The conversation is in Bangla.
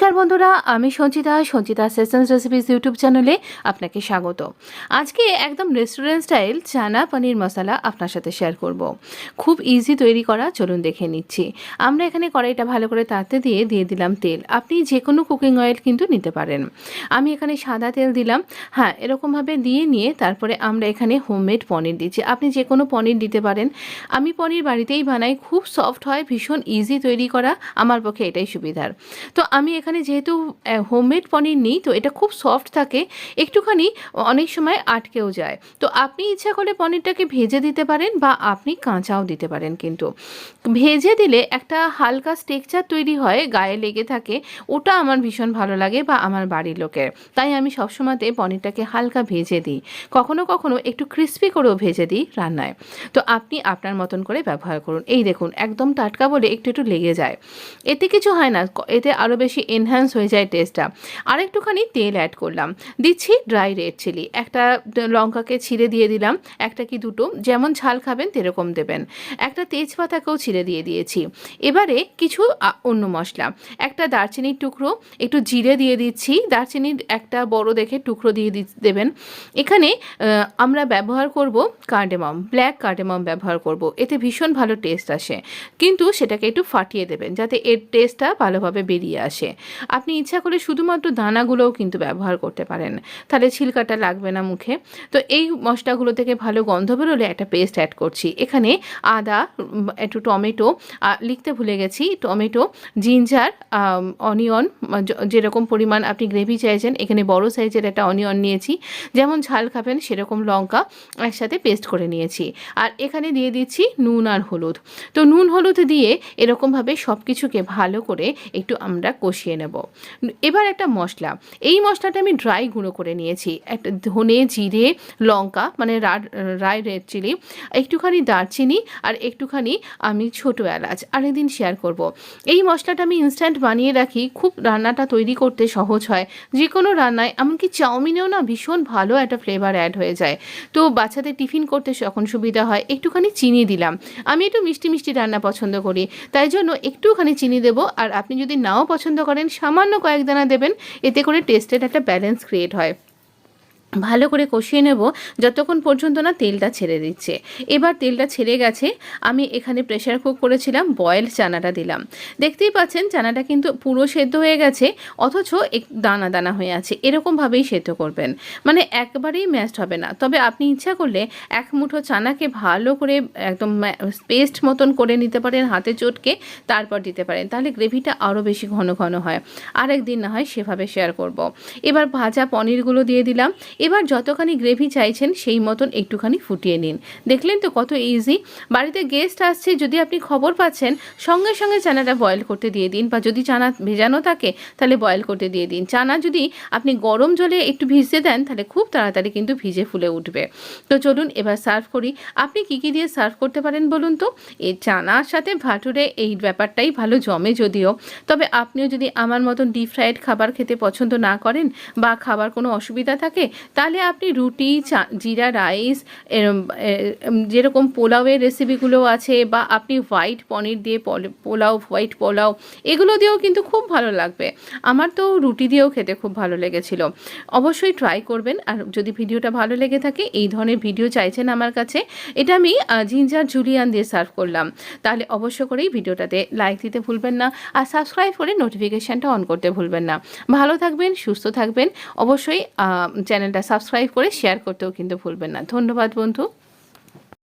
নমস্কার বন্ধুরা, আমি সঞ্চিতা সেশনস রেসিপিস ইউটিউব চ্যানেলে আপনাকে স্বাগত। আজকে একদম রেস্টুরেন্ট স্টাইল চানা পনির মশলা আপনার সাথে শেয়ার করব। খুব ইজি তৈরি করা, চলুন দেখে নিচ্ছি। আমরা এখানে কড়াইটা ভালো করে তাতে দিয়ে দিলাম তেল। আপনি যে কোনো কুকিং অয়েল কিন্তু নিতে পারেন। আমি এখানে সাদা তেল দিলাম। হ্যাঁ, এরকমভাবে দিয়ে নিয়ে তারপরে আমরা এখানে হোমমেড পনির দিচ্ছি। আপনি যে কোনো পনির দিতে পারেন। আমি পনির বাড়িতেই বানাই, খুব সফট হয়, ভীষণ ইজি তৈরি করা, আমার পক্ষে এটাই সুবিধার। তো আমি এখানে যেহেতু হোমমেড পনির নিই, তো এটা খুব সফট থাকে, একটুখানি অনেক সময় আটকেও যায়। তো আপনি ইচ্ছা করলে পনিরটাকে ভেজে দিতে পারেন বা আপনি কাঁচাও দিতে পারেন। কিন্তু ভেজে দিলে একটা হালকা টেক্সচার তৈরি হয়, গায়ে লেগে থাকে, ওটা আমার ভীষণ ভালো লাগে বা আমার বাড়ির লোকের। তাই আমি সবসময়তে পনিরটাকে হালকা ভেজে দিই, কখনো কখনো একটু ক্রিস্পি করেও ভেজে দিই রান্নায়। তো আপনি আপনার মতন করে ব্যবহার করুন। এই দেখুন, একদম টাটকা বলে একটু একটু লেগে যায়, এতে কিছু হয় না, এতে আরও বেশি এনহ্যান্স হয়ে যায় টেস্টটা। আর একটুখানি তেল অ্যাড করলাম, দিচ্ছি ড্রাই রেড চিলি, একটা লঙ্কাকে ছিঁড়ে দিয়ে দিলাম, একটা কি দুটো, যেমন ঝাল খাবেন সেরকম দেবেন। একটা তেজপাতাকেও ছিঁড়ে দিয়ে দিয়েছি। এবারে কিছু অন্য মশলা, একটা দারচিনির টুকরো, একটু জিরে দিয়ে দিচ্ছি, দারচিনির একটা বড় দেখে টুকরো দিয়ে দেবেন। এখানে আমরা ব্যবহার করব কার্ডেমম, ব্ল্যাক কার্ডেমম ব্যবহার করব, এতে ভীষণ ভালো টেস্ট আসে। কিন্তু সেটাকে একটু ফাটিয়ে দেবেন যাতে এর টেস্টটা ভালোভাবে বেরিয়ে আসে। আপনি ইচ্ছা করে শুধুমাত্র দানাগুলোও কিন্তু ব্যবহার করতে পারেন, তাহলে ছিলকাটা লাগবে না মুখে। তো এই মশলাগুলো থেকে ভালো গন্ধ বেরোলে একটা পেস্ট অ্যাড করছি। এখানে আদা, একটু টমেটো, লিখতে ভুলে গেছি, টমেটো, জিঞ্জার, অনিয়ন, যেরকম পরিমাণ আপনি গ্রেভি চাইছেন, এখানে বড় সাইজের একটা অনিয়ন নিয়েছি, যেমন ঝাল খাবেন সেরকম লঙ্কা একসাথে পেস্ট করে নিয়েছি। আর এখানে দিয়ে দিচ্ছি নুন আর হলুদ। তো নুন হলুদ দিয়ে এরকমভাবে সব কিছুকে ভালো করে একটু আমরা কষিয়ে নেব। এবার একটা মশলা, এই মশলাটা আমি ড্রাই গুঁড়ো করে নিয়েছি, একটা ধনে, জিরে, লঙ্কা, মানে রাই রেড চিলি, একটুখানি দারচিনি আর একটুখানি আমি ছোটো এলাচ, আরেকদিন শেয়ার করব। এই মশলাটা আমি ইনস্ট্যান্ট বানিয়ে রাখি, খুব রান্নাটা তৈরি করতে সহজ হয়, যে কোনো রান্নায়, এমনকি চাউমিনেও না ভীষণ ভালো একটা ফ্লেভার অ্যাড হয়ে যায়। তো বাচ্চাদের টিফিন করতে যখন সুবিধা হয়, একটুখানি চিনি দিলাম। আমি একটু মিষ্টি মিষ্টি রান্না পছন্দ করি, তাই জন্য একটুখানি চিনি দেবো। আর আপনি যদি নাও পছন্দ করেন, সামান্য কয়েক দানা দেবেন, এতে করে টেস্টের একটা ব্যালেন্স ক্রিয়েট হয়। ভালো করে কষিয়ে নেব যতক্ষণ পর্যন্ত না তেলটা ছেড়ে দিচ্ছে। এবার তেলটা ছেড়ে গেছে, আমি এখানে প্রেশার কুক করেছিলাম, বয়েলড চানাটা দিলাম। দেখতেই পাচ্ছেন চানাটা কিন্তু পুরো সেদ্ধ হয়ে গেছে, অথচ দানা দানা হয়ে আছে। এরকমভাবেই সেদ্ধ করবেন, মানে একবারেই ম্যাশড হবে না। তবে আপনি ইচ্ছা করলে এক মুঠো চানাকে ভালো করে একদম পেস্ট মতন করে নিতে পারেন, হাতে চটকে তারপর দিতে পারেন, তাহলে গ্রেভিটা আরও বেশি ঘন ঘন হয়। আরেকদিন না হয় সেভাবে শেয়ার করব। এবার ভাজা পনিরগুলো দিয়ে দিলাম। এবার যতখানি গ্রেভি চাইছেন সেই মতন একটুখানি ফুটিয়ে নিন। দেখলেন তো কত ইজি। বাড়িতে গেস্ট আসছে, যদি আপনি খবর পাচ্ছেন, সঙ্গে সঙ্গে চানাটা বয়েল করতে দিয়ে দিন, বা যদি চানা ভেজানো থাকে তাহলে বয়েল করতে দিয়ে দিন। চানা যদি আপনি গরম জলে একটু ভিজতে দেন, তাহলে খুব তাড়াতাড়ি কিন্তু ভিজে ফুলে উঠবে। তো চলুন এবার সার্ভ করি। আপনি কী কী দিয়ে সার্ভ করতে পারেন বলুন তো? এই চানার সাথে ভাটুরে এই ব্যাপারটাই ভালো জমে যদিও, তবে আপনিও যদি আমার মতন ডিপ ফ্রাইড খাবার খেতে পছন্দ না করেন বা খাবার কোনো অসুবিধা থাকে, তাহলে আপনি রুটি, জিরা রাইস, যেরকম পোলাওয়ের রেসিপিগুলো আছে, বা আপনি হোয়াইট পনির দিয়ে পোলাও, হোয়াইট পোলাও, এগুলো দিয়েও কিন্তু খুব ভালো লাগবে। আমার তো রুটি দিয়েও খেতে খুব ভালো লেগেছিল। অবশ্যই ট্রাই করবেন। আর যদি ভিডিওটা ভালো লেগে থাকে, এই ধরনের ভিডিও চাইছেন আমার কাছে, এটা আমি জিঞ্জার জুলিয়ান দিয়ে সার্ভ করলাম, তাহলে অবশ্য করেই ভিডিওটাতে লাইক দিতে ভুলবেন না, আর সাবস্ক্রাইব করে নোটিফিকেশানটা অন করতে ভুলবেন না। ভালো থাকবেন, সুস্থ থাকবেন, অবশ্যই চ্যানেলটা সাবস্ক্রাইব করে শেয়ার করতেও কিন্তু ভুলবেন না। ধন্যবাদ বন্ধু।